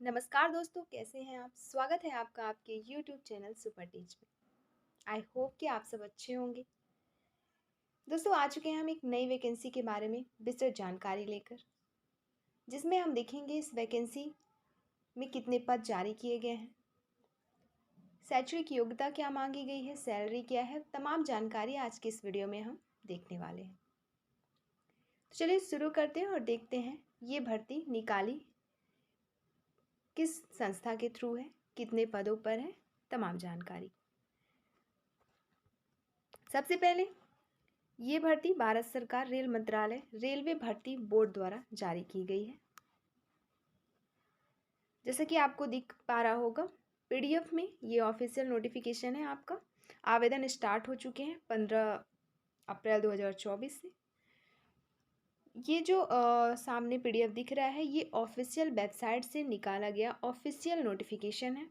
नमस्कार दोस्तों, कैसे हैं आप? स्वागत है आपका आपके YouTube चैनल सुपर टीच में। आई होप कि आप सब अच्छे होंगे। दोस्तों, आ चुके हैं हम एक नई वैकेंसी के बारे में विस्तृत जानकारी लेकर, जिसमें हम देखेंगे इस वैकेंसी में कितने पद जारी किए गए हैं, शैक्षणिक योग्यता क्या मांगी गई है, सैलरी क्या है, तमाम जानकारी आज की इस वीडियो में हम देखने वाले हैं। तो चलिए शुरू करते हैं और देखते हैं ये भर्ती निकाली किस संस्था के थ्रू है, कितने पदों पर है, तमाम जानकारी। सबसे पहले ये भर्ती भारत सरकार रेल मंत्रालय रेलवे भर्ती बोर्ड द्वारा जारी की गई है। जैसा कि आपको दिख पा रहा होगा पीडीएफ में, ये ऑफिशियल नोटिफिकेशन है आपका। आवेदन स्टार्ट हो चुके हैं 15 अप्रैल 2024 से। ये जो सामने पीडीएफ दिख रहा है, ये ऑफिशियल वेबसाइट से निकाला गया ऑफिशियल नोटिफिकेशन है,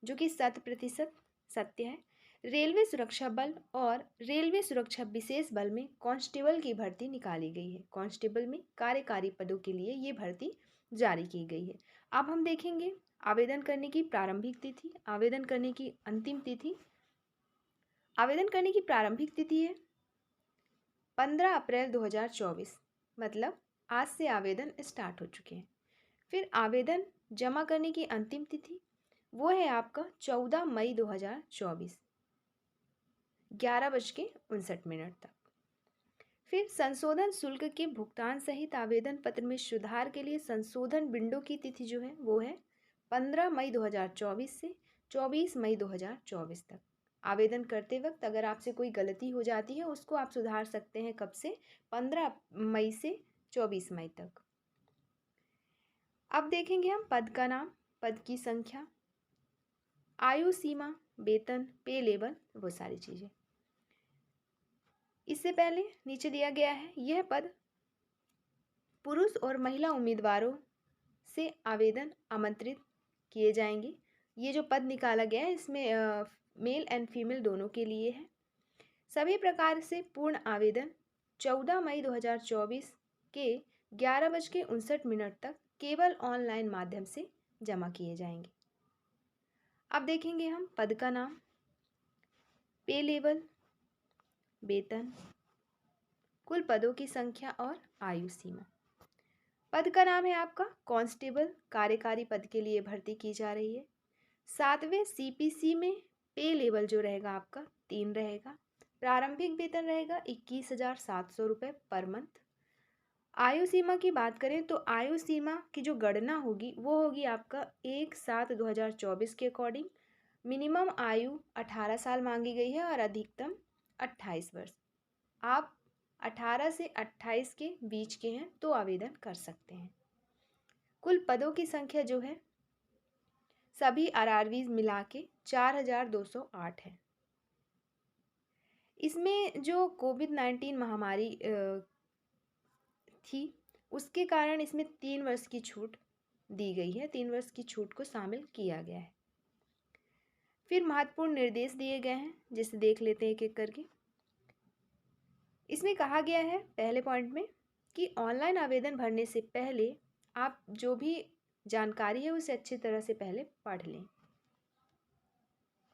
जो कि 100% सत्य है। रेलवे सुरक्षा बल और रेलवे सुरक्षा विशेष बल में कांस्टेबल की भर्ती निकाली गई है। कांस्टेबल में कार्यकारी पदों के लिए ये भर्ती जारी की गई है। अब हम देखेंगे आवेदन करने की प्रारंभिक तिथि, आवेदन करने की अंतिम तिथि। आवेदन करने की प्रारंभिक तिथि है 15 अप्रैल 2024, मतलब आज से आवेदन स्टार्ट हो चुके हैं। फिर आवेदन जमा करने की अंतिम तिथि वो है आपका 14 मई 2024, 11:59 तक। फिर संशोधन शुल्क के भुगतान सहित आवेदन पत्र में सुधार के लिए संशोधन विंडो की तिथि जो है वो है 15 मई 2024 से 24 मई 2024 तक। आवेदन करते वक्त अगर आपसे कोई गलती हो जाती है उसको आप सुधार सकते हैं। कब से? 15 मई से 24 मई तक। अब देखेंगे हम पद का नाम, पद की संख्या, आयु सीमा, वेतन, पे लेवल, वो सारी चीज़ें। इससे पहले नीचे दिया गया है यह पद पुरुष और महिला उम्मीदवारों से आवेदन आमंत्रित किए जाएंगे। ये जो पद निकाला गया है इसमें मेल एंड फीमेल दोनों के लिए है। सभी प्रकार से पूर्ण आवेदन 14 मई 2024 के 11:59 तक केवल ऑनलाइन माध्यम से जमा किए जाएंगे। अब देखेंगे हम पद का नाम, पे लेवल, वेतन, कुल पदों की संख्या और आयु सीमा। पद का नाम है आपका कांस्टेबल, कार्यकारी पद के लिए भर्ती की जा रही है। 7वें सीपीसी में पे लेवल जो रहेगा आपका 3 रहेगा। प्रारंभिक वेतन रहेगा 21,700 रुपये पर मंथ। आयु सीमा की बात करें तो आयु सीमा की जो गणना होगी वो होगी आपका 1/7/2024 के अकॉर्डिंग। मिनिमम आयु 18 साल मांगी गई है और अधिकतम 28 वर्ष। आप 18 से 28 के बीच के हैं तो आवेदन कर सकते हैं। कुल पदों की संख्या जो है सभी आरआरवी मिला के 4,208 है। इसमें जो कोविड-19 महामारी थी उसके कारण इसमें 3 वर्ष की छूट दी गई है। 3 वर्ष की छूट को शामिल किया गया है। फिर महत्वपूर्ण निर्देश दिए गए हैं, जिसे देख लेते हैं एक एक करके। इसमें कहा गया है पहले पॉइंट में कि ऑनलाइन आवेदन भरने से पहले आप जो भी जानकारी है उसे अच्छी तरह से पहले पढ़ लें।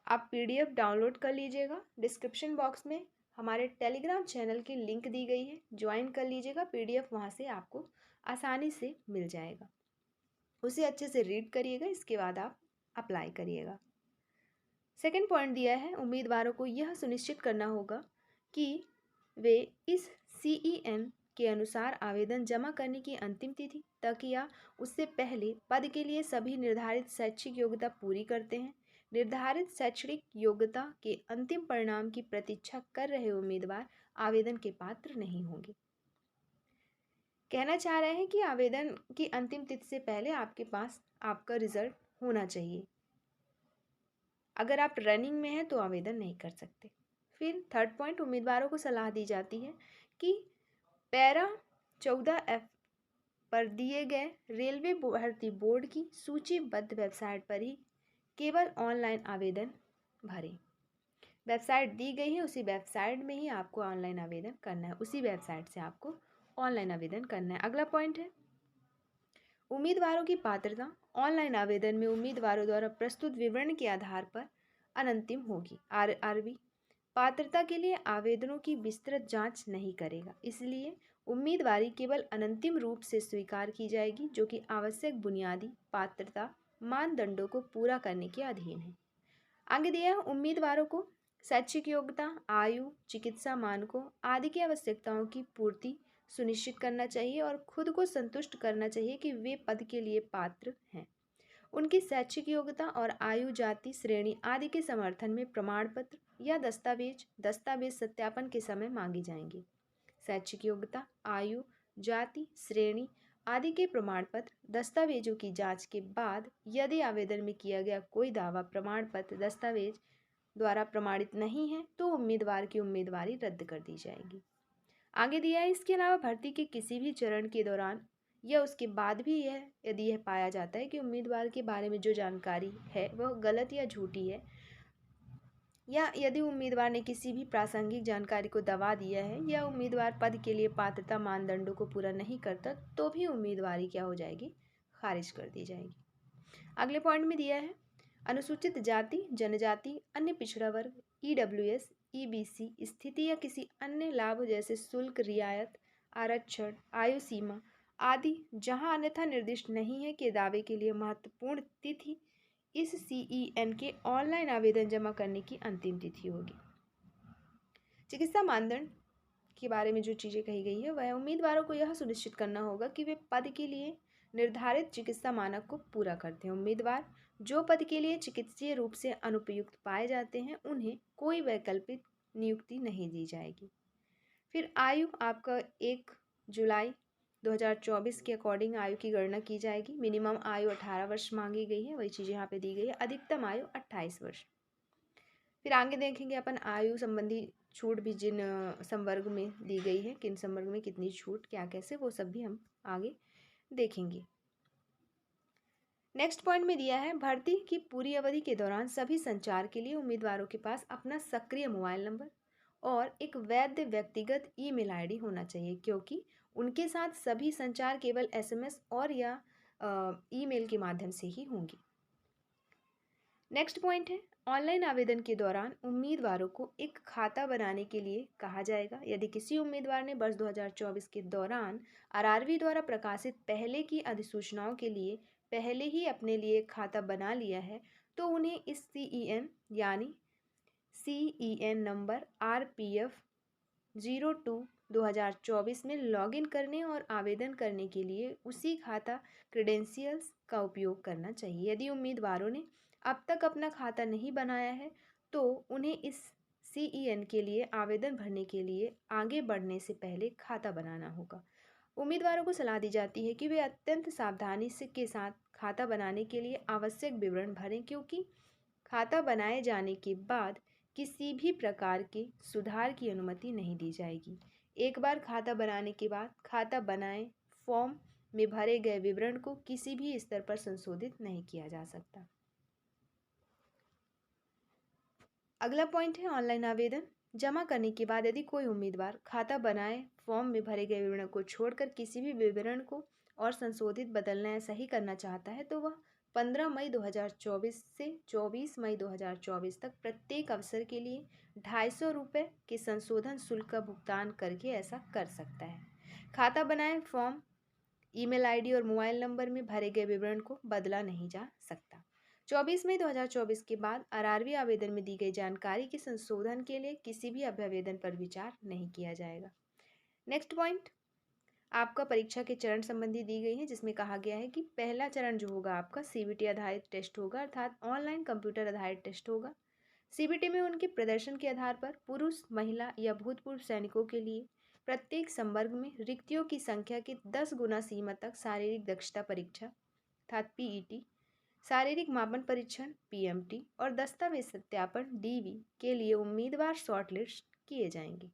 आप पीडीएफ डाउनलोड कर लीजिएगा। डिस्क्रिप्शन बॉक्स में हमारे टेलीग्राम चैनल की लिंक दी गई है, ज्वाइन कर लीजिएगा। पीडीएफ वहाँ से आपको आसानी से मिल जाएगा। उसे अच्छे से रीड करिएगा, इसके बाद आप अप्लाई करिएगा। सेकंड पॉइंट दिया है उम्मीदवारों को यह सुनिश्चित करना होगा कि वे इस CEN के अनुसार आवेदन जमा करने की अंतिम तिथि तक या उससे पहले पद के लिए सभी निर्धारित शैक्षिक योग्यता पूरी करते हैं। निर्धारित शैक्षणिक योग्यता के अंतिम परिणाम की प्रतीक्षा कर रहे उम्मीदवार आवेदन के पात्र नहीं होंगे। कहना चाह रहे हैं कि आवेदन की अंतिम तिथि से पहले आपके पास आपका रिजल्ट होना चाहिए। अगर आप रनिंग में हैं तो आवेदन नहीं कर सकते। फिर थर्ड पॉइंट, उम्मीदवारों को सलाह दी जाती है कि पैरा 14F पर दिए गए रेलवे भर्ती बोर्ड की सूचीबद्ध वेबसाइट पर ही केवल ऑनलाइन आवेदन भरें। वेबसाइट दी गई है, उसी वेबसाइट में ही आपको ऑनलाइन आवेदन करना है। उसी वेबसाइट से आपको ऑनलाइन आवेदन करना है। अगला पॉइंट है उम्मीदवारों की पात्रता ऑनलाइन आवेदन में उम्मीदवारों द्वारा प्रस्तुत विवरण के आधार पर अनंतिम होगी। आरआरबी पात्रता के लिए आवेदनों की विस्तृत जांच नहीं करेगा, इसलिए उम्मीदवारी केवल अनंतिम रूप से स्वीकार की जाएगी जो कि आवश्यक बुनियादी पात्रता मानदंडों को पूरा करने के अधीन है। आगे दिया है उम्मीदवारों को शैक्षिक योग्यता, आयु, चिकित्सा मानकों आदि की आवश्यकताओं की पूर्ति सुनिश्चित करना चाहिए और खुद को संतुष्ट करना चाहिए कि वे पद के लिए पात्र हैं। उनकी शैक्षिक योग्यता और आयु, जाति, श्रेणी आदि के समर्थन में प्रमाण पत्र या दस्तावेज सत्यापन के समय मांगे जाएंगे। शैक्षिक योग्यता, आयु, जाति, श्रेणी आदि के प्रमाण पत्र दस्तावेजों की जांच के बाद यदि आवेदन में किया गया कोई दावा प्रमाण पत्र दस्तावेज द्वारा प्रमाणित नहीं है तो उम्मीदवार की उम्मीदवारी रद्द कर दी जाएगी। आगे दिया है इसके अलावा भर्ती के किसी भी चरण के दौरान या उसके बाद भी यदि यह पाया जाता है कि उम्मीदवार के बारे में जो जानकारी है वह गलत या झूठी है, या यदि उम्मीदवार ने किसी भी प्रासंगिक जानकारी को दबा दिया है या उम्मीदवार पद के लिए पात्रता मानदंडों को पूरा नहीं करता, तो भी उम्मीदवारी क्या हो जाएगी, खारिज कर दी जाएगी। अगले पॉइंट में दिया है अनुसूचित जाति, जनजाति, अन्य पिछड़ा वर्ग, ईडब्ल्यूएस, ईबीसी स्थिति या किसी अन्य लाभ जैसे शुल्क, रियायत, आरक्षण, आयु सीमा आदि जहां अन्यथा निर्दिष्ट नहीं है के दावे के लिए महत्वपूर्ण तिथि इस सीईएन के ऑनलाइन आवेदन जमा करने की अंतिम तिथि होगी। चिकित्सा मानदंड के बारे में जो चीज़ें कही गई है वह उम्मीदवारों को यह सुनिश्चित करना होगा कि वे पद के लिए निर्धारित चिकित्सा मानक को पूरा करते हैं। उम्मीदवार जो पद के लिए चिकित्सीय रूप से अनुपयुक्त पाए जाते हैं उन्हें कोई वैकल्पिक नियुक्ति नहीं दी जाएगी। फिर आयु आपका 1 जुलाई 2024 के अकॉर्डिंग आयु की गणना की जाएगी। मिनिमम आयु 18 वर्ष मांगी गई है, वही चीज़ यहाँ पे दी गई है। अधिकतम आयु 28 वर्ष। फिर आगे देखेंगे अपन आयु संबंधी छूट भी जिन संवर्ग में दी गई है, किन संवर्ग में कितनी छूट क्या कैसे, वो सब भी हम आगे देखेंगे। नेक्स्ट पॉइंट में दिया है भर्ती की पूरी अवधि के दौरान सभी संचार के लिए उम्मीदवारों के पास अपना सक्रिय मोबाइल नंबर और एक वैध व्यक्तिगत ईमेल आईडी होना चाहिए, क्योंकि उनके साथ सभी संचार केवल एसएमएस और या ईमेल के माध्यम से ही होंगी। नेक्स्ट पॉइंट है ऑनलाइन आवेदन के दौरान उम्मीदवारों को एक खाता बनाने के लिए कहा जाएगा। यदि किसी उम्मीदवार ने वर्ष 2024 के दौरान आरआरबी द्वारा प्रकाशित पहले की अधिसूचनाओं के लिए पहले ही अपने लिए खाता बना लिया है तो उन्हें इस सीईएन यानी सीईएन नंबर RPF 02/2024 में लॉगिन करने और आवेदन करने के लिए उसी खाता क्रेडेंशियल्स का उपयोग करना चाहिए। यदि उम्मीदवारों ने अब तक अपना खाता नहीं बनाया है तो उन्हें इस सीईएन के लिए आवेदन भरने के लिए आगे बढ़ने से पहले खाता बनाना होगा। उम्मीदवारों को सलाह दी जाती है कि वे अत्यंत सावधानी से के साथ खाता बनाने के लिए आवश्यक विवरण भरें, क्योंकि खाता बनाए जाने के बाद किसी भी प्रकार के सुधार की अनुमति नहीं दी जाएगी। एक बार खाता बनाने के बाद खाता बनाए फॉर्म में भरे गए विवरण को किसी भी स्तर पर संशोधित नहीं किया जा सकता। अगला पॉइंट है ऑनलाइन आवेदन जमा करने के बाद यदि कोई उम्मीदवार खाता बनाए फॉर्म में भरे गए विवरण को छोड़कर किसी भी विवरण को और संशोधित, बदलना या सही करना चाहता है तो वह 15 मई 2024 से 24 मई 2024 तक प्रत्येक अवसर के लिए 250 रुपये के संशोधन शुल्क का भुगतान करके ऐसा कर सकता है। खाता बनाए फॉर्म, ईमेल आईडी और मोबाइल नंबर में भरे गए विवरण को बदला नहीं जा सकता। 24 मई 2024 के बाद आरआरबी आवेदन में दी गई जानकारी के संशोधन के लिए किसी भी अभ्यावेदन पर विचार नहीं किया जाएगा। नेक्स्ट पॉइंट आपका परीक्षा के चरण संबंधी दी गई है, जिसमें कहा गया है कि पहला चरण जो होगा आपका सीबीटी आधारित टेस्ट होगा, अर्थात ऑनलाइन कंप्यूटर आधारित टेस्ट होगा। सीबीटी में उनके प्रदर्शन के आधार पर पुरुष, महिला या भूतपूर्व सैनिकों के लिए प्रत्येक संवर्ग में रिक्तियों की संख्या के 10 गुना सीमा तक शारीरिक दक्षता परीक्षा अर्थात पीईटी, शारीरिक मापन परीक्षण पीएमटी और दस्तावेज सत्यापन डीवी के लिए उम्मीदवार शॉर्टलिस्ट किए जाएंगे।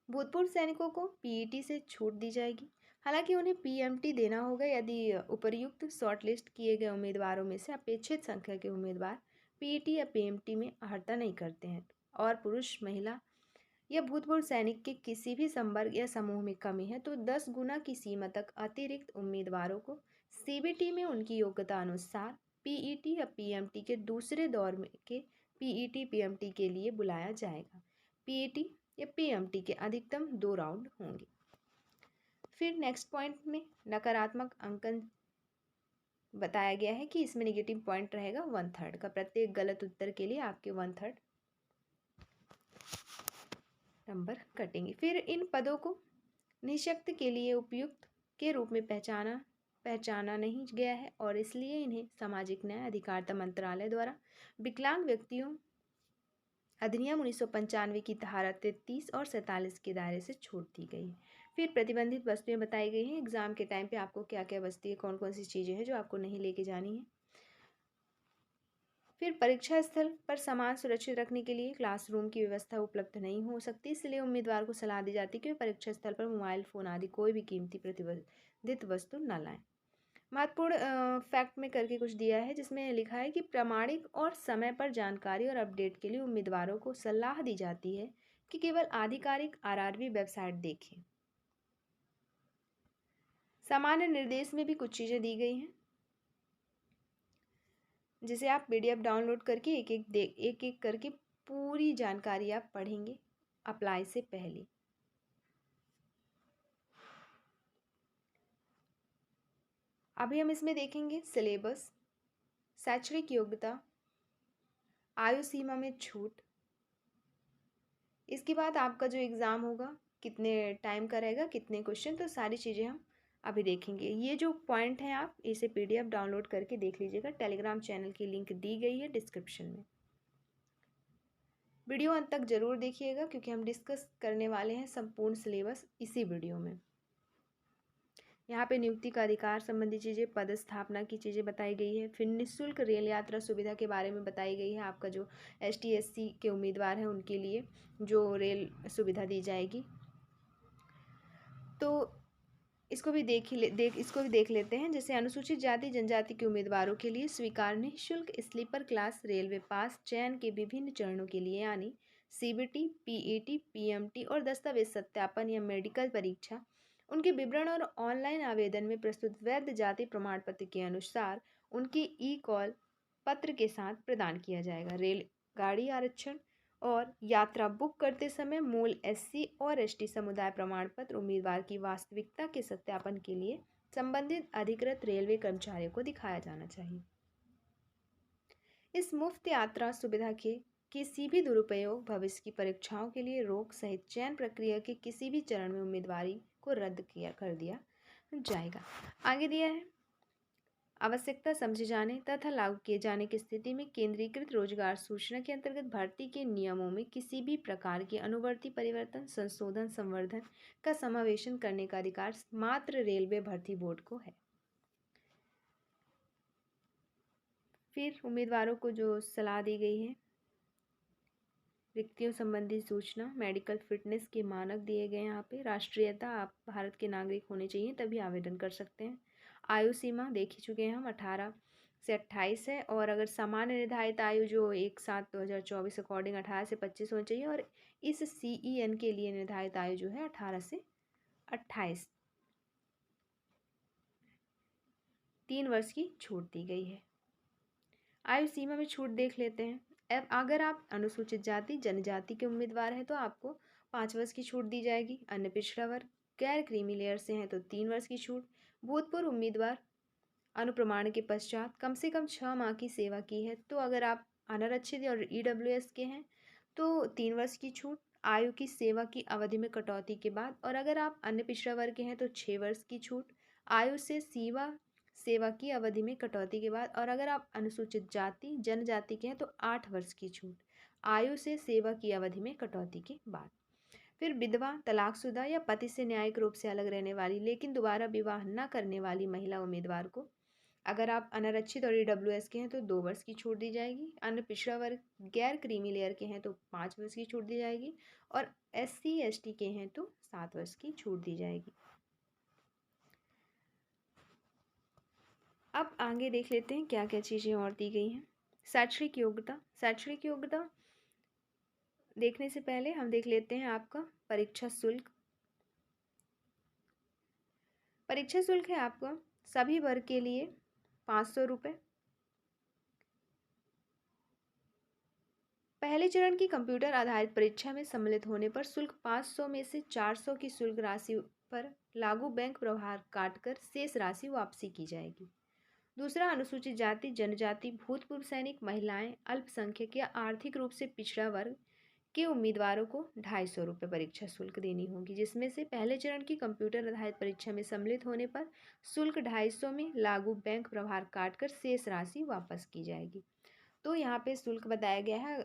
भूतपूर्व सैनिकों को पीईटी से छूट दी जाएगी, हालांकि उन्हें पीएमटी देना होगा यदि उपर्युक्त शॉर्टलिस्ट किए गए उम्मीदवारों में से अपेक्षित संख्या के उम्मीदवार पीईटी या पीएमटी में अर्हता नहीं करते हैं और पुरुष, महिला या भूतपूर्व सैनिक के किसी भी संवर्ग या समूह में कमी है तो 10 गुना की सीमा तक अतिरिक्त उम्मीदवारों को सीबीटी में उनकी योग्यता अनुसार पीईटी या पीएमटी के दूसरे दौर में के पीईटी पीएमटी के लिए बुलाया जाएगा। पीईटी या पीएमटी के अधिकतम 2 राउंड होंगे। फिर नेक्स्ट पॉइंट में नकारात्मक अंकन बताया गया है कि इसमें नेगेटिव पॉइंट रहेगा 1/3 का। प्रत्येक गलत उत्तर के लिए आपके 1/3 नंबर कटेंगे। फिर इन पदों को निःशक्त के लिए उपयुक्त के रूप में पहचाना नहीं गया है और इसलिए इन्हें सामाजिक न्याय अधिकारिता मंत्रालय द्वारा विकलांग व्यक्तियों अधिनियम 1995 की धारा 33 और 47 के दायरे से छूट दी गई है। फिर प्रतिबंधित वस्तुएं बताई गई हैं। एग्जाम के टाइम पे आपको क्या क्या वस्तुएं कौन कौन सी चीज़ें हैं जो आपको नहीं लेके जानी है। फिर परीक्षा स्थल पर सामान सुरक्षित रखने के लिए क्लासरूम की व्यवस्था उपलब्ध नहीं हो सकती, इसलिए उम्मीदवार को सलाह दी जाती है कि वे परीक्षा स्थल पर मोबाइल फ़ोन आदि कोई भी कीमती प्रतिबंधित वस्तु न लाएं। महत्वपूर्ण फैक्ट में करके कुछ दिया है जिसमें लिखा है कि प्रामाणिक और समय पर जानकारी और अपडेट के लिए उम्मीदवारों को सलाह दी जाती है कि केवल आधिकारिक आरआरबी वेबसाइट देखें। सामान्य निर्देश में भी कुछ चीज़ें दी गई हैं जिसे आप पीडीएफ डाउनलोड करके एक एक करके पूरी जानकारी आप पढ़ेंगे अप्लाई से पहले। अभी हम इसमें देखेंगे सिलेबस, शैक्षणिक योग्यता, आयु सीमा में छूट, इसके बाद आपका जो एग्ज़ाम होगा कितने टाइम का रहेगा, कितने क्वेश्चन, तो सारी चीज़ें हम अभी देखेंगे। ये जो पॉइंट हैं आप इसे पीडीएफ डाउनलोड करके देख लीजिएगा। टेलीग्राम चैनल की लिंक दी गई है डिस्क्रिप्शन में। वीडियो अंत तक ज़रूर देखिएगा क्योंकि हम डिस्कस करने वाले हैं संपूर्ण सिलेबस इसी वीडियो में। यहाँ पे नियुक्ति का अधिकार संबंधी चीज़ें, पदस्थापना की चीज़ें बताई गई है। फिर निःशुल्क रेल यात्रा सुविधा के बारे में बताई गई है। आपका जो ST SC के उम्मीदवार हैं उनके लिए जो रेल सुविधा दी जाएगी, तो इसको भी देख लेते हैं। जैसे अनुसूचित जाति जनजाति के उम्मीदवारों के लिए स्वीकार निःशुल्क स्लीपर क्लास रेलवे पास चयन के विभिन्न चरणों के लिए यानी CBT, PET, PMT और दस्तावेज सत्यापन या मेडिकल परीक्षा, उनके विवरण और ऑनलाइन आवेदन में प्रस्तुत वैध जाति प्रमाण पत्र के अनुसार उनके ई-कॉल पत्र के साथ प्रदान किया जाएगा। रेलगाड़ी आरक्षण और यात्रा बुक करते समय मूल SC और ST समुदाय प्रमाण पत्र उम्मीदवार की वास्तविकता के सत्यापन के लिए संबंधित अधिकृत रेलवे कर्मचारियों को दिखाया जाना चाहिए। इस मुफ्त यात्रा सुविधा के किसी भी दुरुपयोग भविष्य की परीक्षाओं के लिए रोक सहित चयन प्रक्रिया के किसी भी चरण में उम्मीदवारी को रद्द कर दिया जाएगा। आगे दिया है आवश्यकता समझे जाने तथा लागू किए जाने की स्थिति में केंद्रीकृत रोजगार सूचना के अंतर्गत भर्ती के नियमों में किसी भी प्रकार की अनुवर्ती परिवर्तन, संशोधन, संवर्धन का समावेशन करने का अधिकार मात्र रेलवे भर्ती बोर्ड को है। फिर उम्मीदवारों को जो सलाह दी गई है, रिक्तियों संबंधी सूचना, मेडिकल फिटनेस के मानक दिए गए हैं। यहाँ पे राष्ट्रीयता आप भारत के नागरिक होने चाहिए तभी आवेदन कर सकते हैं। आयु सीमा देख ही चुके हैं हम, 18 से 28 है और अगर सामान्य निर्धारित आयु जो 1/7/2024 अकॉर्डिंग 18 से 25 होनी चाहिए और इस CEN के लिए निर्धारित आयु जो है 18 से 28, 3 वर्ष की छूट दी गई है। आयु सीमा में छूट देख लेते हैं। अब अगर आप अनुसूचित जाति जनजाति के उम्मीदवार हैं तो आपको 5 वर्ष की छूट दी जाएगी। अन्य पिछड़ा वर्ग, गैर क्रीमी लेयर से हैं तो 3 वर्ष की छूट। भूतपूर्व उम्मीदवार अनुप्रमाण के पश्चात कम से कम 6 माह की सेवा की है तो अगर आप अनारक्षित और EWS के हैं तो 3 वर्ष की छूट आयु की सेवा की अवधि में कटौती के बाद, और अगर आप अन्य पिछड़ा वर्ग के हैं तो 6 वर्ष की छूट आयु से सेवा की अवधि में कटौती के बाद, और अगर आप अनुसूचित जाति जनजाति के हैं तो 8 वर्ष की छूट आयु से सेवा की अवधि में कटौती के बाद। फिर विधवा, तलाकशुदा या पति से न्यायिक रूप से अलग रहने वाली लेकिन दोबारा विवाह न करने वाली महिला उम्मीदवार को, अगर आप अनारक्षित और EWS के हैं तो 2 वर्ष की छूट दी जाएगी। अन्य पिछड़ा वर्ग गैर क्रीमी लेयर के हैं तो 5 वर्ष की छूट दी जाएगी और SC ST के हैं तो 7 वर्ष की छूट दी जाएगी। अब आगे देख लेते हैं क्या क्या चीज़ें और दी गई हैं। शैक्षणिक योग्यता देखने से पहले हम देख लेते हैं आपका परीक्षा शुल्क। परीक्षा शुल्क है आपका सभी वर्ग के लिए 500 रुपये। पहले चरण की कंप्यूटर आधारित परीक्षा में सम्मिलित होने पर शुल्क 500 में से 400 की शुल्क राशि पर लागू बैंक प्रभार काटकर शेष राशि वापसी की जाएगी। दूसरा, अनुसूचित जाति, जनजाति, भूतपूर्व सैनिक, महिलाएं, अल्पसंख्यक या आर्थिक रूप से पिछड़ा वर्ग के उम्मीदवारों को 250 रुपये परीक्षा शुल्क देनी होगी, जिसमें से पहले चरण की कंप्यूटर आधारित परीक्षा में सम्मिलित होने पर शुल्क 250 में लागू बैंक प्रभार काटकर शेष राशि वापस की जाएगी। तो यहाँ पे शुल्क बताया गया है।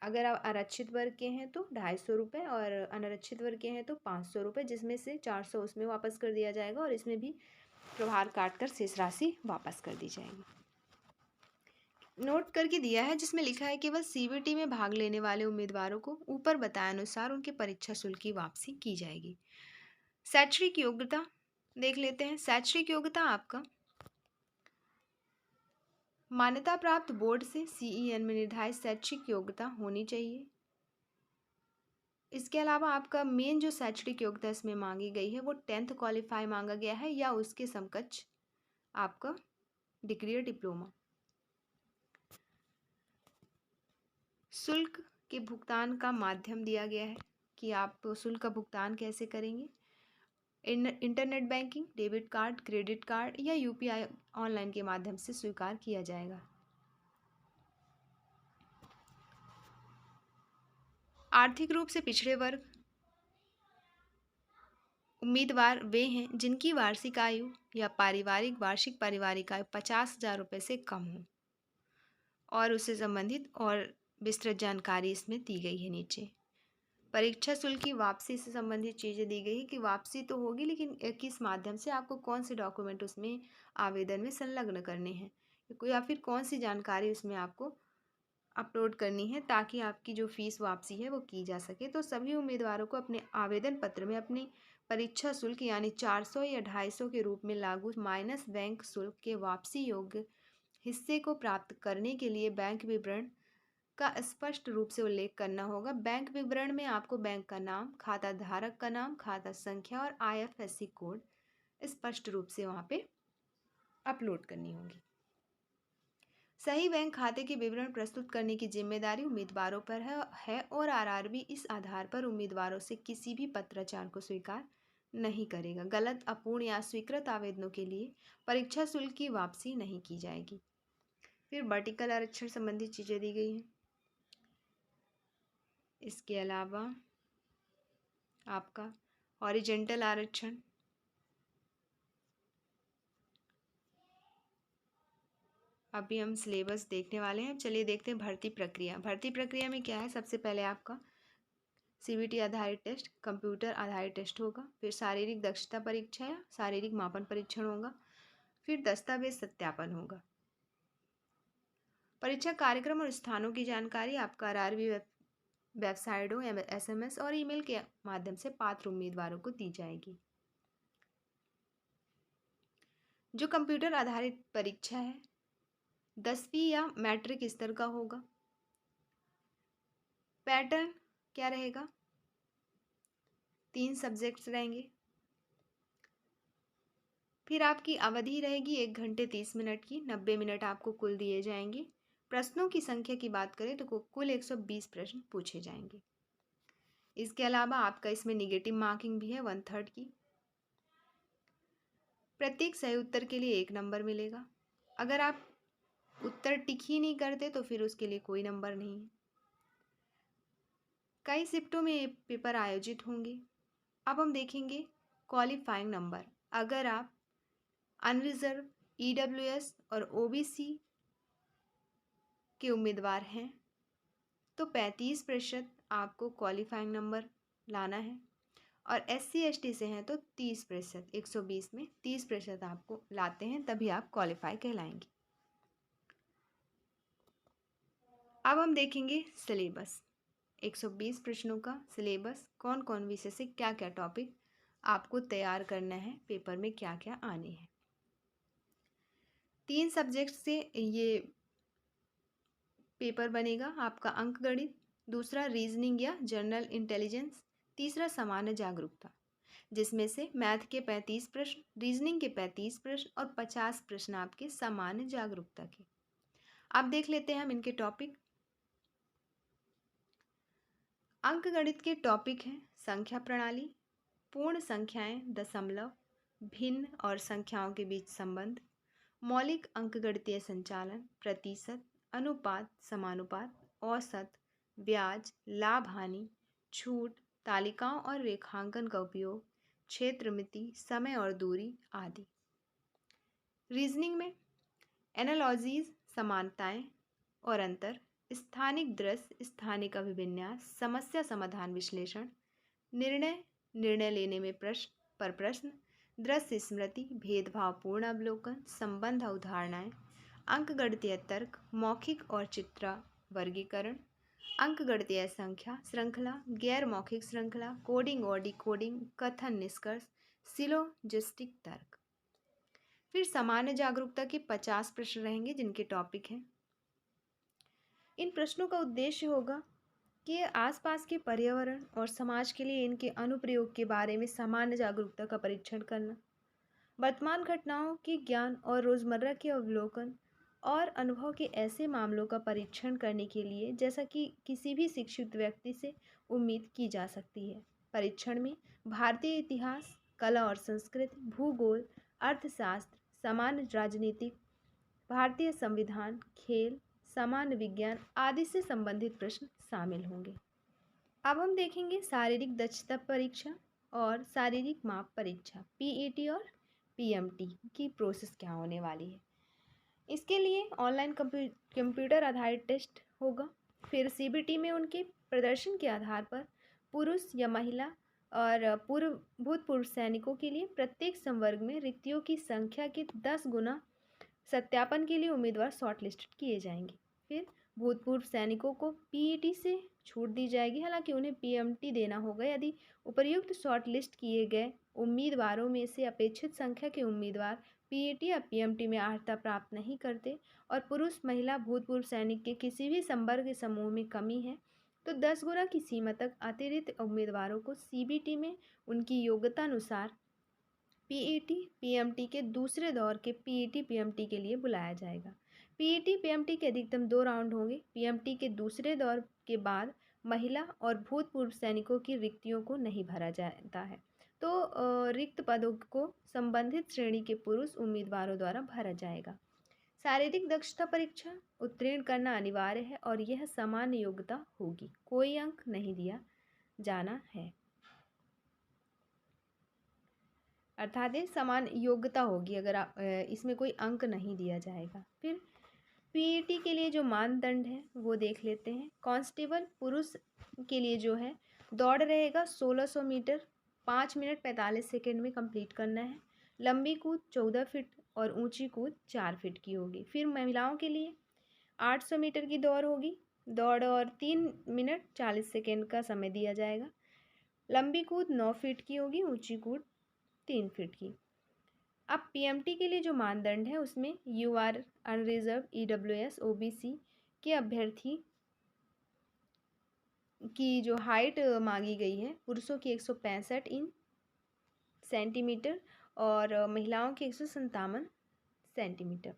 अगर आप आरक्षित वर्ग के हैं तो 250 रुपये और अनारक्षित वर्ग के हैं तो 500 रुपये, जिसमें से 400 उसमें वापस कर दिया जाएगा और इसमें भी प्रभार काटकर शेष राशि वापस कर दी जाएगी। नोट करके दिया है जिसमें लिखा है केवल सीबीटी में भाग लेने वाले उम्मीदवारों को ऊपर बताए अनुसार उनके परीक्षा शुल्क की वापसी की जाएगी। शैक्षणिक योग्यता देख लेते हैं। शैक्षणिक योग्यता आपका मान्यता प्राप्त बोर्ड से सीईएन में निर्धारित शैक्षिक योग्यता होनी चाहिए। इसके अलावा आपका मेन जो शैक्षणिक योग्यता इसमें मांगी गई है वो 10th क्वालिफाई मांगा गया है या उसके समकक्ष आपका डिग्री या डिप्लोमा। शुल्क के भुगतान का माध्यम दिया गया है कि आप शुल्क का भुगतान कैसे करेंगे। Internet banking, debit card, credit card या यूपीआई ऑनलाइन के माध्यम से स्वीकार किया जाएगा। आर्थिक रूप से पिछड़े वर्ग उम्मीदवार वे हैं जिनकी वार्षिक आयु या वार्षिक पारिवारिक आयु 50,000 रुपये से कम हो और उससे संबंधित और विस्तृत जानकारी इसमें दी गई है नीचे। परीक्षा शुल्क की वापसी से संबंधित चीज़ें दी गई है कि वापसी तो होगी लेकिन किस माध्यम से, आपको कौन से डॉक्यूमेंट उसमें आवेदन में संलग्न करने हैं या फिर कौन सी जानकारी उसमें आपको अपलोड करनी है ताकि आपकी जो फीस वापसी है वो की जा सके। तो सभी उम्मीदवारों को अपने आवेदन पत्र में अपनी परीक्षा शुल्क यानी 400 या 250 के रूप में लागू माइनस बैंक शुल्क के वापसी योग्य हिस्से को प्राप्त करने के लिए बैंक विवरण का स्पष्ट रूप से उल्लेख करना होगा। बैंक विवरण में आपको बैंक का नाम, खाता धारक का नाम, खाता संख्या और IFSC कोड स्पष्ट रूप से वहाँ पे अपलोड करनी होगी। सही बैंक खाते के विवरण प्रस्तुत करने की जिम्मेदारी उम्मीदवारों पर है और आरआरबी इस आधार पर उम्मीदवारों से किसी भी पत्राचार को स्वीकार नहीं करेगा। गलत, अपूर्ण या स्वीकृत आवेदनों के लिए परीक्षा शुल्क की वापसी नहीं की जाएगी। फिर वर्टिकल आरक्षण संबंधी चीज़ें दी गई हैं। इसके अलावा आपका हॉरिजेंटल आरक्षण, अभी हम सिलेबस देखने वाले हैं। चलिए देखते हैं भर्ती प्रक्रिया। भर्ती प्रक्रिया में क्या है, सबसे पहले आपका सीबीटी आधारित टेस्ट, कंप्यूटर आधारित टेस्ट होगा, फिर शारीरिक दक्षता परीक्षा या शारीरिक मापन परीक्षण होगा, फिर दस्तावेज सत्यापन होगा। परीक्षा कार्यक्रम और स्थानों की जानकारी आपका आरआरबी वेबसाइटों, SMS और ईमेल के माध्यम से पात्र उम्मीदवारों को दी जाएगी। जो कंप्यूटर आधारित परीक्षा है 10वीं या मैट्रिक स्तर का होगा। पैटर्न क्या रहेगा, 3 सब्जेक्ट्स रहेंगे। फिर आपकी अवधि रहेगी 1 घंटे 30 मिनट की, 90 मिनट आपको कुल दिए जाएंगे। प्रश्नों की संख्या की बात करें तो कुल 120 प्रश्न पूछे जाएंगे। इसके अलावा आपका इसमें निगेटिव मार्किंग भी है 1/3 की। प्रत्येक सही उत्तर के लिए 1 नंबर मिलेगा। अगर आप उत्तर टिक ही नहीं करते तो फिर उसके लिए कोई नंबर नहीं है। कई शिफ्टों में पेपर आयोजित होंगे। अब हम देखेंगे क्वालिफाइंग नंबर। अगर आप अनरिजर्व, EWS और OBC के उम्मीदवार हैं तो 35% आपको क्वालिफाइंग नंबर लाना है और SC ST से हैं तो 30%, 120 में 30% आपको लाते हैं तभी आप क्वालिफाई कहलाएंगे। अब हम देखेंगे सिलेबस। 120 प्रश्नों का सिलेबस, कौन कौन विषय से क्या क्या टॉपिक आपको तैयार करना है, पेपर में क्या क्या आने हैं। 3 सब्जेक्ट से ये पेपर बनेगा आपका। अंक गणित, दूसरा रीजनिंग या जनरल इंटेलिजेंस, तीसरा सामान्य जागरूकता। जिसमें से मैथ के 35 प्रश्न, रीजनिंग के 35 प्रश्न और 50 प्रश्न आपके सामान्य जागरूकता के। अब देख लेते हैं हम इनके टॉपिक। अंकगणित के टॉपिक हैं संख्या प्रणाली, पूर्ण संख्याएं, दशमलव, भिन्न और संख्याओं के बीच संबंध, मौलिक अंकगणितीय संचालन, प्रतिशत, अनुपात, समानुपात, औसत, ब्याज, लाभ हानि, छूट, तालिकाओं और रेखांकन का उपयोग, क्षेत्र मिति, समय और दूरी आदि। रीजनिंग में एनालॉजीज, समानताएं और अंतर, स्थानिक दृश्य, स्थानिक अभिविन्यास, समस्या समाधान विश्लेषण, निर्णय लेने में प्रश्न, दृश्य स्मृति, भेदभावपूर्ण अवलोकन, संबंध अवधारणाएं, अंकगणितीय तर्क, मौखिक और चित्र वर्गीकरण, अंकगणितीय संख्या श्रृंखला, गैर मौखिक श्रृंखला, कोडिंग और डिकोडिंग, कथन निष्कर्ष, सिलोजिस्टिक तर्क। फिर सामान्य जागरूकता के 50 प्रश्न रहेंगे जिनके टॉपिक हैं। इन प्रश्नों का उद्देश्य होगा कि आसपास के पर्यावरण और समाज के लिए इनके अनुप्रयोग के बारे में सामान्य जागरूकता का परीक्षण करना, वर्तमान घटनाओं के ज्ञान और रोजमर्रा के अवलोकन और अनुभव के ऐसे मामलों का परीक्षण करने के लिए जैसा कि किसी भी शिक्षित व्यक्ति से उम्मीद की जा सकती है। परीक्षण में भारतीय इतिहास, कला और संस्कृति, भूगोल, अर्थशास्त्र, सामान्य राजनीतिक, भारतीय संविधान, खेल, सामान्य विज्ञान आदि से संबंधित प्रश्न शामिल होंगे। अब हम देखेंगे शारीरिक दक्षता परीक्षा और शारीरिक माप परीक्षा, पीईटी और पीएमटी की प्रोसेस क्या होने वाली है। इसके लिए ऑनलाइन कंप्यूटर आधारित टेस्ट होगा। फिर सीबीटी में उनके प्रदर्शन के आधार पर पुरुष या महिला और भूतपूर्व सैनिकों के लिए प्रत्येक संवर्ग में रिक्तियों की संख्या के 10 गुना सत्यापन के लिए उम्मीदवार शॉर्टलिस्टेड किए जाएंगे। फिर भूतपूर्व सैनिकों को पीईटी से छूट दी जाएगी, हालांकि उन्हें पीएमटी देना होगा यदि उपर्युक्त शॉर्टलिस्ट किए गए उम्मीदवारों में से अपेक्षित संख्या के उम्मीदवार पीईटी या पीएमटी में अर्हता प्राप्त नहीं करते और पुरुष, महिला, भूतपूर्व सैनिक के किसी भी संवर्ग समूह में कमी है तो 10 गुना की सीमा तक अतिरिक्त उम्मीदवारों को सीबीटी में उनकी योग्यता अनुसार पीईटी पीएमटी के दूसरे दौर के पीईटी पीएमटी के लिए बुलाया जाएगा। पीईटी पीएमटी के अधिकतम 2 राउंड होंगे। पीएमटी के दूसरे दौर के बाद महिला और भूतपूर्व सैनिकों की रिक्तियों को नहीं भरा जाता है, तो रिक्त पदों को संबंधित श्रेणी के पुरुष उम्मीदवारों द्वारा भरा जाएगा। शारीरिक दक्षता परीक्षा उत्तीर्ण करना अनिवार्य है और यह सामान्य योग्यता होगी, कोई अंक नहीं दिया जाना है, अर्थात ये समान योग्यता होगी, अगर इसमें कोई अंक नहीं दिया जाएगा। फिर पीईटी के लिए जो मानदंड है वो देख लेते हैं। कांस्टेबल पुरुष के लिए जो है दौड़ रहेगा 1600 मीटर 5 मिनट 45 सेकेंड में कंप्लीट करना है। लंबी कूद 14 फीट और ऊंची कूद 4 फीट की होगी। फिर महिलाओं के लिए 800 मीटर की दौड़ होगी, दौड़ और 3 मिनट 40 सेकेंड का समय दिया जाएगा। लंबी कूद 9 फीट की होगी, ऊंची कूद 3 फीट की। अब पीएमटी के लिए जो मानदंड है उसमें यूआर, अनरिजर्व, ईडब्ल्यूएस, ओबीसी के अभ्यर्थी की जो हाइट मांगी गई है पुरुषों की 165 इंच सेंटीमीटर और महिलाओं की 157 सेंटीमीटर।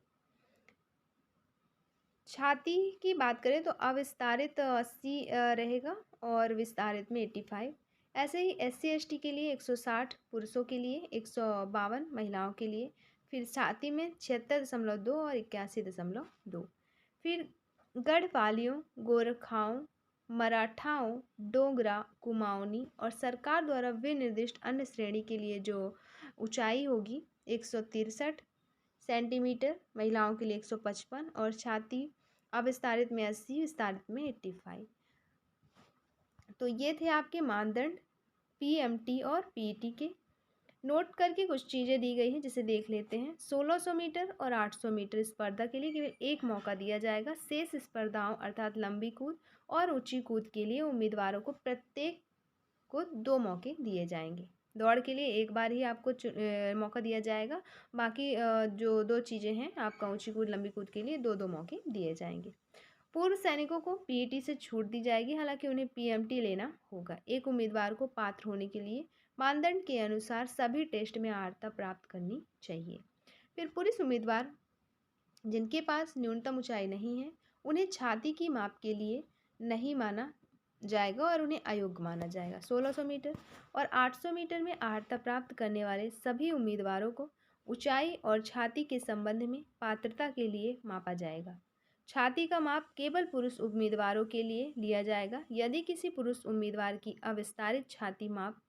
छाती की बात करें तो अविस्तारित 80 रहेगा और विस्तारित में 85। ऐसे ही SC ST के लिए 160, पुरुषों के लिए 152, महिलाओं के लिए। फिर छाती में 76.2 और 81.2। फिर गढ़वालियों, गोरखाओं, मराठाओं, डोगरा, कुमाऊनी और सरकार द्वारा विनिर्दिष्ट अन्य श्रेणी के लिए जो ऊंचाई होगी 163 सेंटीमीटर, महिलाओं के लिए 155 और छाती अविस्तारित में 80, विस्तारित में 85। तो ये थे आपके मानदंड पीएमटी और पीईटी के। नोट करके कुछ चीज़ें दी गई हैं जिसे देख लेते हैं। 1600 मीटर और 800 मीटर स्पर्धा के लिए केवल एक मौका दिया जाएगा। शेष स्पर्धाओं अर्थात लंबी कूद और ऊंची कूद के लिए उम्मीदवारों को प्रत्येक को 2 मौके दिए जाएंगे। दौड़ के लिए एक बार ही आपको मौका दिया जाएगा, बाकी जो 2 चीज़ें हैं आपका ऊंची कूद, लंबी कूद के लिए 2-2 मौके दिए जाएंगे। पूर्व सैनिकों को पीईटी से छूट दी जाएगी, हालांकि उन्हें पीएमटी लेना होगा। एक उम्मीदवार को पात्र होने के लिए मानदंड के अनुसार सभी टेस्ट में अर्हता प्राप्त करनी चाहिए। फिर पुरुष उम्मीदवार जिनके पास न्यूनतम ऊंचाई नहीं है उन्हें छाती की माप के लिए नहीं माना जाएगा और उन्हें अयोग्य माना जाएगा। 1600 मीटर और 800 मीटर में अर्हता प्राप्त करने वाले सभी उम्मीदवारों को ऊंचाई और छाती के संबंध में पात्रता के लिए मापा जाएगा। छाती का माप केवल पुरुष उम्मीदवारों के लिए लिया जाएगा। यदि किसी पुरुष उम्मीदवार की अविस्तारित छाती माप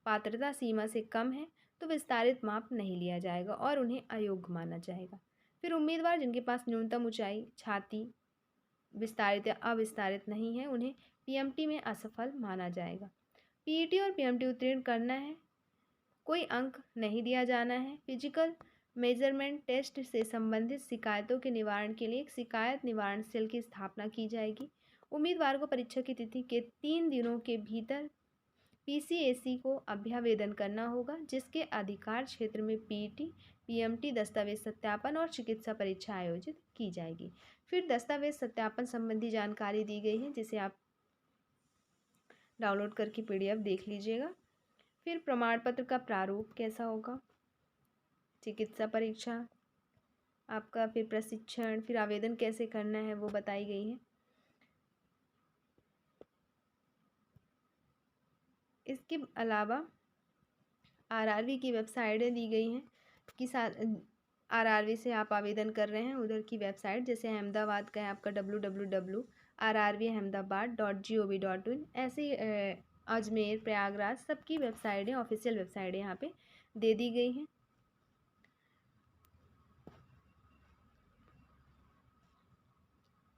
पात्रता सीमा से कम है तो विस्तारित माप नहीं लिया जाएगा और उन्हें अयोग्य माना जाएगा। फिर उम्मीदवार जिनके पास न्यूनतम ऊंचाई छाती विस्तारित या अविस्तारित नहीं है उन्हें पीएमटी में असफल माना जाएगा। पीईटी और पीएमटी उत्तीर्ण करना है, कोई अंक नहीं दिया जाना है। फिजिकल मेजरमेंट टेस्ट से संबंधित शिकायतों के निवारण के लिए एक शिकायत निवारण सेल की स्थापना की जाएगी। उम्मीदवार को परीक्षा की तिथि के 3 दिनों के भीतर पीसीएसी को अभ्यावेदन करना होगा, जिसके अधिकार क्षेत्र में पीईटी, पीएमटी, दस्तावेज सत्यापन और चिकित्सा परीक्षा आयोजित की जाएगी। फिर दस्तावेज सत्यापन संबंधी जानकारी दी गई है, जिसे आप डाउनलोड करके पीडीएफ देख लीजिएगा। फिर प्रमाण पत्र का प्रारूप कैसा होगा, चिकित्सा परीक्षा आपका, फिर प्रशिक्षण, फिर आवेदन कैसे करना है वो बताई गई है। इसके अलावा आरआरबी की वेबसाइटें दी गई हैं कि आरआरबी से आप आवेदन कर रहे हैं उधर की वेबसाइट, जैसे अहमदाबाद का है आपका www.rrvahmedabad.gov.in। ऐसे अजमेर, प्रयागराज सबकी वेबसाइटें, ऑफिशियल वेबसाइटें यहाँ पे दे दी गई हैं।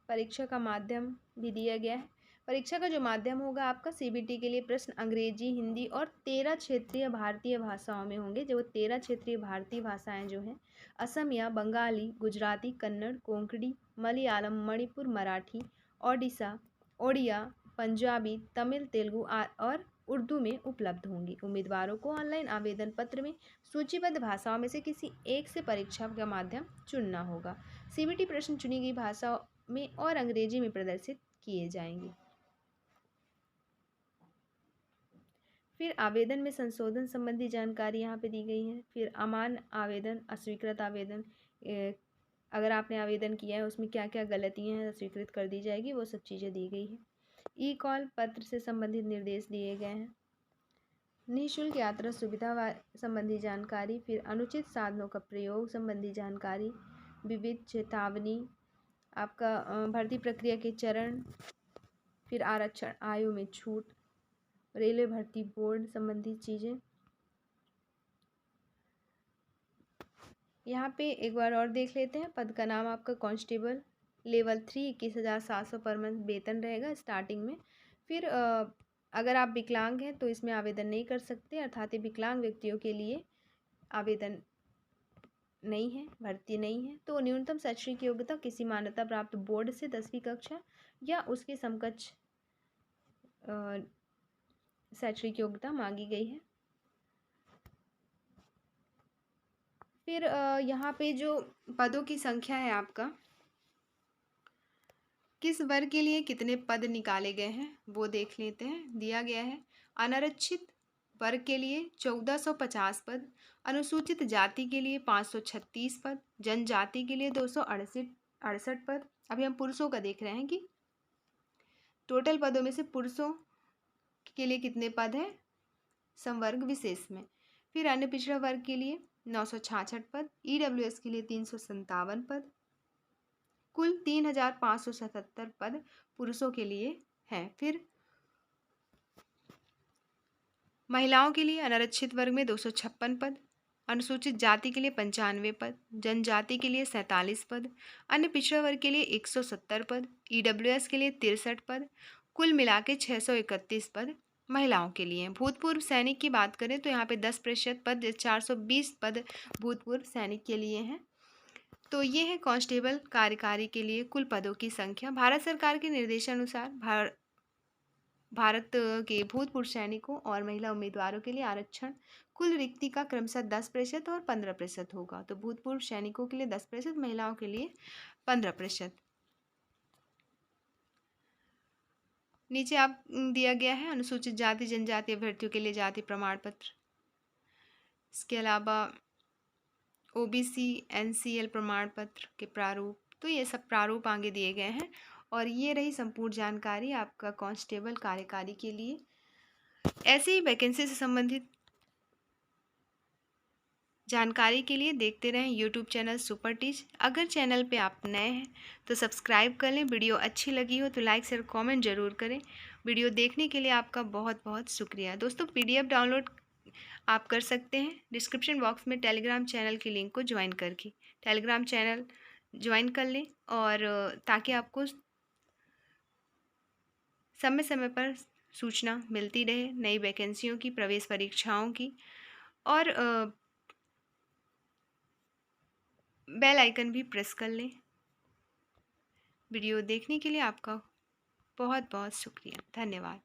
परीक्षा का माध्यम भी दिया गया है। परीक्षा का जो माध्यम होगा आपका सीबीटी के लिए प्रश्न अंग्रेजी, हिंदी और 13 क्षेत्रीय भारतीय भाषाओं में होंगे। जो 13 क्षेत्रीय भारतीय भाषाएं जो हैं असमिया, बंगाली, गुजराती, कन्नड़, कोंकणी, मलयालम, मणिपुर, मराठी, ओडिया, पंजाबी, तमिल, तेलुगु और उर्दू में उपलब्ध होंगी। उम्मीदवारों को ऑनलाइन आवेदन पत्र में सूचीबद्ध भाषाओं में से किसी एक से परीक्षा का माध्यम चुनना होगा। सीबीटी प्रश्न चुनी गई भाषाओं में और अंग्रेजी में प्रदर्शित किए जाएंगे। फिर आवेदन में संशोधन संबंधी जानकारी यहाँ पे दी गई है। फिर अमान्य आवेदन, अस्वीकृत आवेदन, अगर आपने आवेदन किया है उसमें क्या क्या गलतियाँ हैं स्वीकृत कर दी जाएगी, वो सब चीज़ें दी गई है। ई कॉल पत्र से संबंधित निर्देश दिए गए हैं। निःशुल्क यात्रा सुविधा संबंधी जानकारी, फिर अनुचित साधनों का प्रयोग संबंधी जानकारी, विविध चेतावनी, आपका भर्ती प्रक्रिया के चरण, फिर आरक्षण आयु में छूट, रेलवे भर्ती बोर्ड संबंधी चीज़ें। यहाँ पे एक बार और देख लेते हैं। पद का नाम आपका कांस्टेबल, लेवल 3, 21,700 पर मंथ वेतन रहेगा स्टार्टिंग में। फिर अगर आप विकलांग हैं तो इसमें आवेदन नहीं कर सकते, अर्थात विकलांग व्यक्तियों के लिए आवेदन नहीं है, भर्ती नहीं है। तो न्यूनतम शैक्षणिक योग्यता किसी मान्यता प्राप्त बोर्ड से 10वीं कक्षा या उसके समकक्ष शैक्षणिक योग्यता मांगी गई है। फिर यहाँ पे जो पदों की संख्या है आपका, किस वर्ग के लिए कितने पद निकाले गए हैं वो देख लेते हैं। दिया गया है अनारक्षित वर्ग के लिए 1450 पद, अनुसूचित जाति के लिए 536 पद, जनजाति के लिए 268 पद। अभी हम पुरुषों का देख रहे हैं कि टोटल पदों में से पुरुषों के लिए कितने पद हैं संवर्ग विशेष में। फिर अन्य पिछड़ा वर्ग के लिए 966 पद, ईडब्ल्यूएस के लिए 357 पद, कुल 3577 पद पुरुषों के लिए हैं। फिर महिलाओं के लिए अनारक्षित वर्ग में 256 पद, अनुसूचित जाति के लिए 95 पद, जनजाति के लिए 47 पद, अन्य पिछड़ा वर्ग के लिए 170 पद, ईडब्ल्यूएस के लिए 63 पद, कुल मिला के 631 पद महिलाओं के लिए। भूतपूर्व सैनिक की बात करें तो यहाँ पे 10% पद, 420 पद भूतपूर्व सैनिक के लिए हैं। तो ये है कांस्टेबल कार्यकारी के लिए कुल पदों की संख्या। भारत सरकार के निर्देशानुसार भारत के भूतपूर्व सैनिकों और महिला उम्मीदवारों के लिए आरक्षण कुल रिक्ति का क्रमशः 10% और 15% होगा। तो भूतपूर्व सैनिकों के लिए 10%, महिलाओं के लिए 15%। नीचे आप दिया गया है अनुसूचित जाति जनजाति अभ्यर्थियों के लिए जाति प्रमाण पत्र। इसके अलावा ओबीसी एनसीएल प्रमाण पत्र के प्रारूप, तो ये सब प्रारूप आगे दिए गए हैं। और ये रही संपूर्ण जानकारी आपका कांस्टेबल कार्यकारी के लिए। ऐसे ही वैकेंसी से संबंधित जानकारी के लिए देखते रहें यूट्यूब चैनल सुपर टीच। अगर चैनल पे आप नए हैं तो सब्सक्राइब कर लें। वीडियो अच्छी लगी हो तो लाइक शेयर कमेंट ज़रूर करें। वीडियो देखने के लिए आपका बहुत बहुत शुक्रिया। दोस्तों PDF डाउनलोड आप कर सकते हैं डिस्क्रिप्शन बॉक्स में टेलीग्राम चैनल की लिंक को ज्वाइन करके। टेलीग्राम चैनल ज्वाइन कर लें और ताकि आपको समय समय पर सूचना मिलती रहे नई वैकेंसियों की, प्रवेश परीक्षाओं की। और बेल आइकन भी प्रेस कर लें। वीडियो देखने के लिए आपका बहुत बहुत शुक्रिया। धन्यवाद।